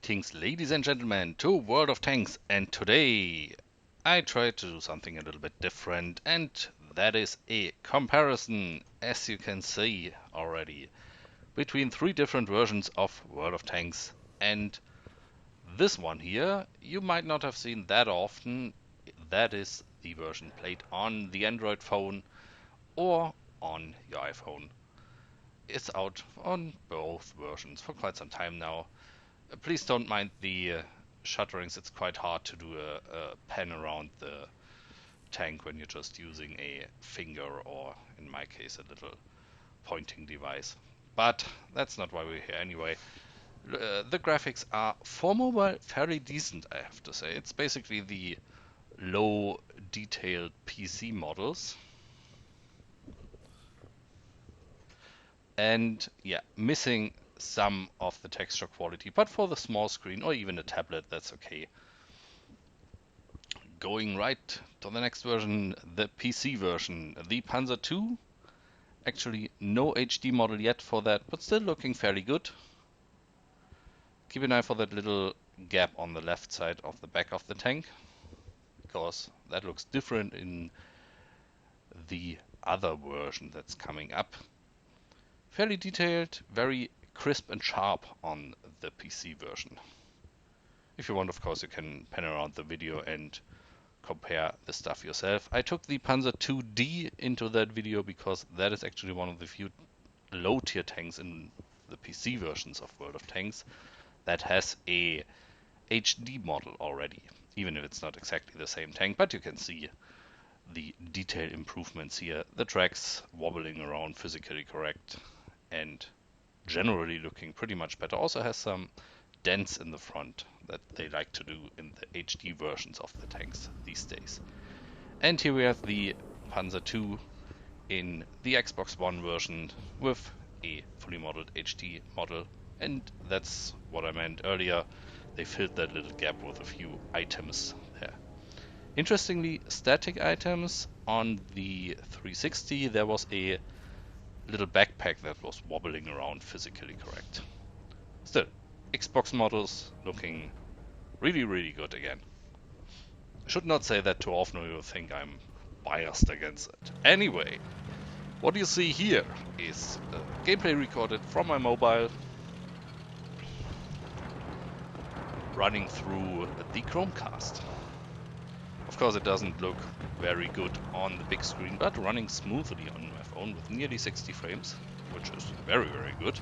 Greetings, ladies and gentlemen, to World of Tanks, and today I tried to do something a little bit different, and that is a comparison, as you can see already, between three different versions of World of Tanks. And this one here, you might not have seen that often. That is the version played on the Android phone or on your iPhone. It's out on both versions for quite some time now. Please don't mind the shutterings. It's quite hard to do a pan around the tank when you're just using a finger or, in my case, a little pointing device. But that's not why we're here anyway. The graphics are, for mobile, fairly decent, I have to say. It's basically the low detailed PC models. And yeah, missing some of the texture quality, but for the small screen or even a tablet, that's okay. Going right to the next version, the PC version, the Panzer II. Actually, no HD model yet for that, but still looking fairly good. Keep an eye for that little gap on the left side of the back of the tank, because that looks different in the other version that's coming up. Fairly detailed, very crisp and sharp on the PC version. If you want, of course, you can pan around the video and compare the stuff yourself. I took the Panzer IID into that video because that is actually one of the few low-tier tanks in the PC versions of World of Tanks that has a HD model already, even if it's not exactly the same tank, but you can see the detail improvements here. The tracks wobbling around physically correct and generally looking pretty much better. Also has some dents in the front that they like to do in the HD versions of the tanks these days. And here we have the Panzer II in the Xbox One version with a fully modeled HD model, and that's what I meant earlier. They filled that little gap with a few items there. Interestingly, static items on the 360, there was a little backpack that was wobbling around physically correct. Still, Xbox models looking really, really good again. Should not say that too often, or you'll think I'm biased against it. Anyway, what you see here is gameplay recorded from my mobile, running through the Chromecast. Of course, it doesn't look very good on the big screen, but running smoothly on my phone with nearly 60 frames, which is very, very good.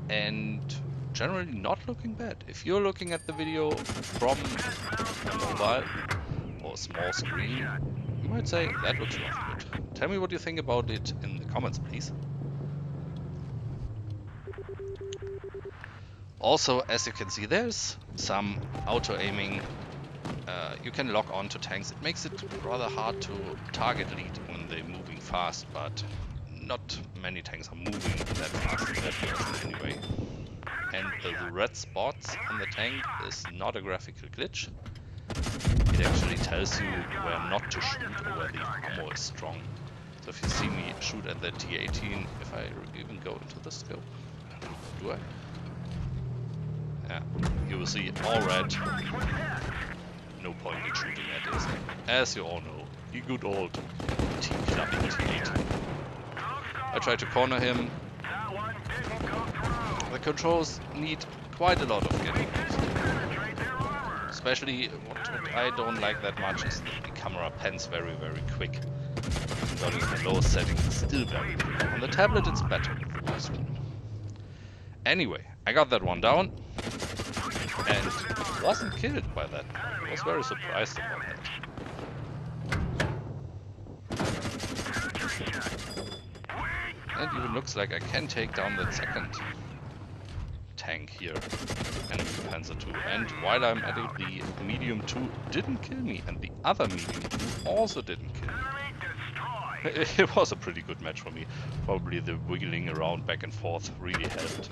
And generally not looking bad. If you're looking at the video from a mobile or a small screen, you might say that looks rather good. Tell me what you think about it in the comments, please. Also, as you can see, there's some auto-aiming. You can lock on to tanks. It makes it rather hard to target lead when they're moving fast, but not many tanks are moving that fast in that version anyway. And the red spots on the tank is not a graphical glitch. It actually tells you where not to shoot or where the ammo is strong. So if you see me shoot at the T18, if I even go into the scope, do I? Yeah, you will see all red. No point in shooting at this. As you all know, the good old T-clubbing T18. I tried to corner him. The controls need quite a lot of getting used to. Especially what I don't like that much is that the camera pans very, very quick. But in the lowest setting, it's still very quick. On the tablet, it's better with the widescreen. Anyway, I got that one down and wasn't killed by that. I was very surprised about that. And even looks like I can take down that second tank here, and the Panzer II. And while I'm at it, the medium 2 didn't kill me, and the other medium 2 also didn't kill me. It was a pretty good match for me. Probably the wiggling around back and forth really helped.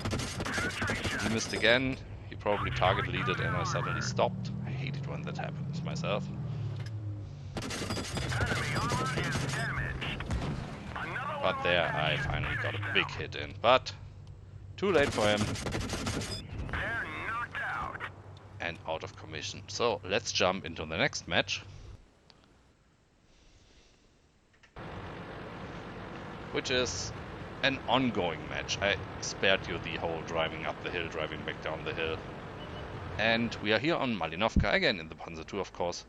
He missed again. He probably target leaded and I suddenly stopped. I hate it when that happens myself. But there I finally got a big hit in. But too late for him. and out of commission. So let's jump into the next match, which is an ongoing match. I spared you the whole driving up the hill, driving back down the hill. And we are here on Malinovka, again in the Panzer II, of course.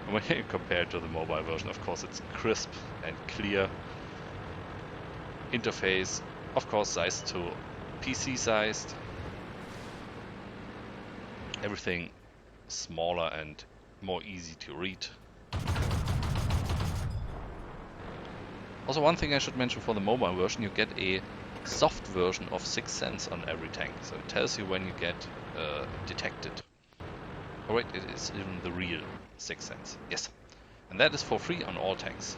When you compare it to the mobile version, of course, it's crisp and clear. Interface, of course, sized to PC sized. Everything smaller and more easy to read. Also, one thing I should mention for the mobile version, you get a soft version of 6 cents on every tank. So it tells you when you get detected. Oh wait, it is even the real 6 cents. Yes. And that is for free on all tanks.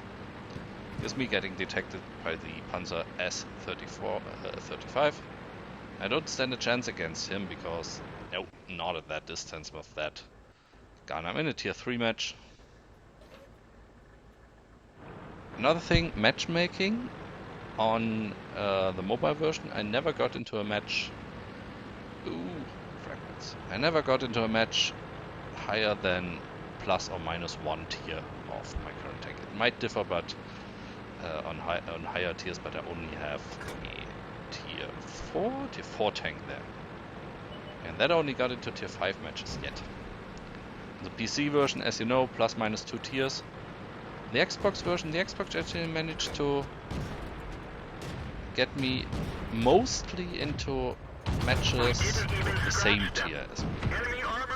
Here's me getting detected by the Panzer S-35. I don't stand a chance against him because, no, not at that distance with that gun. I'm in a tier 3 match. Another thing, matchmaking on the mobile version. I never got into a match. Ooh, fragments. I never got into a match higher than plus or minus 1 tier of my current tank. It might differ, but on higher tiers, but I only have a tier 4 tank there. And that only got into tier 5 matches yet. The PC version, as you know, plus minus 2 tiers. The Xbox version, the Xbox actually managed to get me mostly into matches with the same tier as me.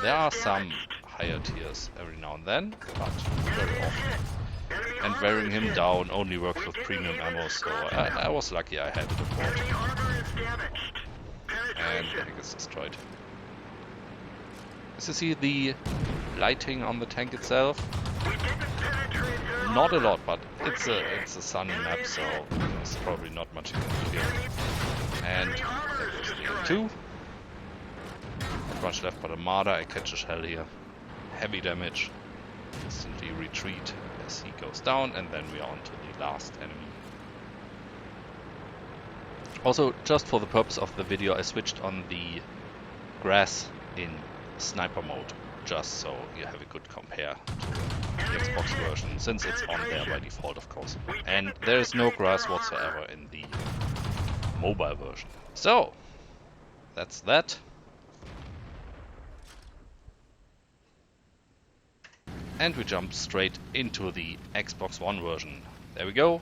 There are some higher tiers every now and then, but very often. And wearing him down only works with premium ammo, so I was lucky I had it aboard. And the tank is destroyed. As you see, the lighting on the tank itself, not a lot, but it's a sunny map, so there's probably not much you can do here. And there goes the M2. Not much left but a Marder. I catch a shell here. Heavy damage. Instantly retreat as he goes down, and then we are on to the last enemy. Also, just for the purpose of the video, I switched on the grass in sniper mode, just so you have a good compare to the Xbox version, since it's on there by default, of course. And there is no grass whatsoever in the mobile version. So, that's that. And we jump straight into the Xbox One version. There we go.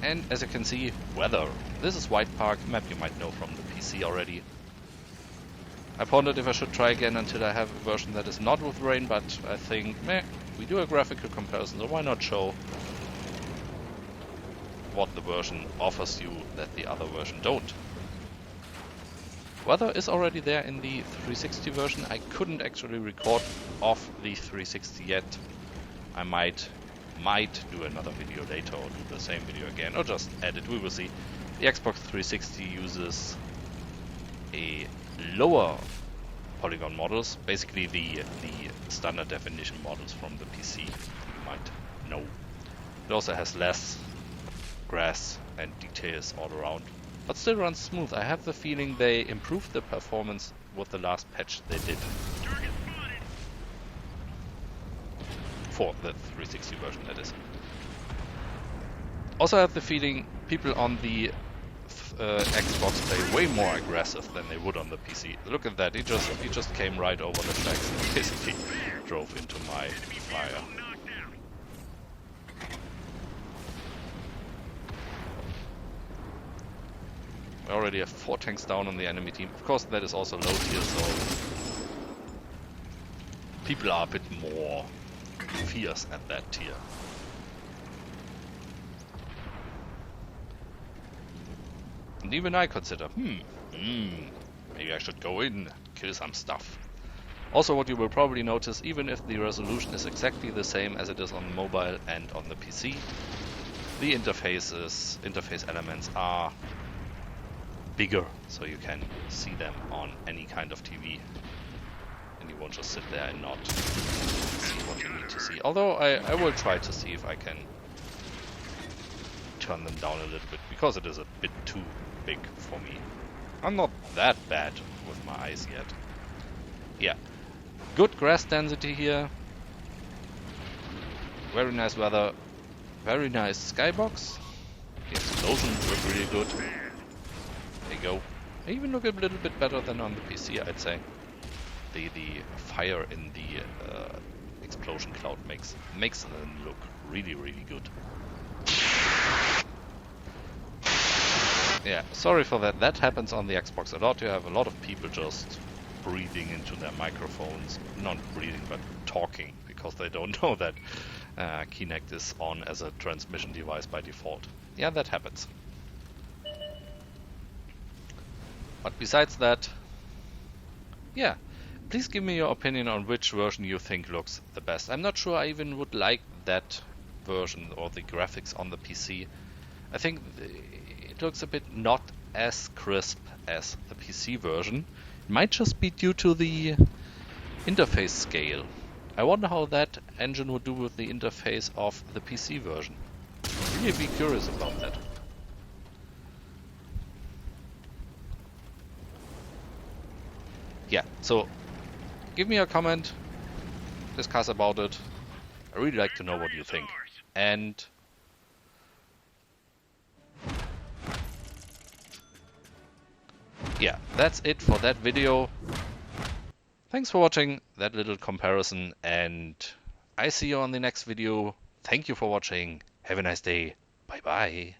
And as you can see, weather. This is White Park, map you might know from the PC already. I pondered if I should try again until I have a version that is not with rain, but I think, meh, we do a graphical comparison, so why not show what the version offers you that the other version don't. Weather is already there in the 360 version. I couldn't actually record off the 360 yet. I might do another video later, or do the same video again, or just edit, we will see. The Xbox 360 uses a lower polygon models, basically the standard definition models from the PC, you might know. It also has less grass and details all around, but still runs smooth. I have the feeling they improved the performance with the last patch they did. For the 360 version, that is. Also I have the feeling people on the Xbox play way more aggressive than they would on the PC. Look at that, he just came right over the tracks and basically drove into my fire. We already have 4 tanks down on the enemy team. Of course that is also low tier, so people are a bit more fierce at that tier. And even I consider, maybe I should go in, kill some stuff. Also, what you will probably notice, even if the resolution is exactly the same as it is on mobile and on the PC, the interface elements are bigger, so you can see them on any kind of TV. And you won't just sit there and not see what you need to see. Although I will try to see if I can turn them down a little bit, because it is a bit too big for me. I'm not that bad with my eyes yet. Yeah, good grass density here. Very nice weather. Very nice skybox. The explosions look really good. There you go. They even look a little bit better than on the PC, I'd say. The fire in the explosion cloud makes them look really, really good. Yeah, sorry for that. That happens on the Xbox a lot. You have a lot of people just breathing into their microphones. Not breathing, but talking, because they don't know that Kinect is on as a transmission device by default. Yeah, that happens. But besides that, yeah, please give me your opinion on which version you think looks the best. I'm not sure I even would like that version or the graphics on the PC. I think it looks a bit not as crisp as the PC version. It might just be due to the interface scale. I wonder how that engine would do with the interface of the PC version. Really be curious about that. Yeah, so give me a comment, discuss about it. I really like to know what you think. And yeah, that's it for that video. Thanks for watching that little comparison, and I see you on the next video. Thank you for watching. Have a nice day. Bye bye.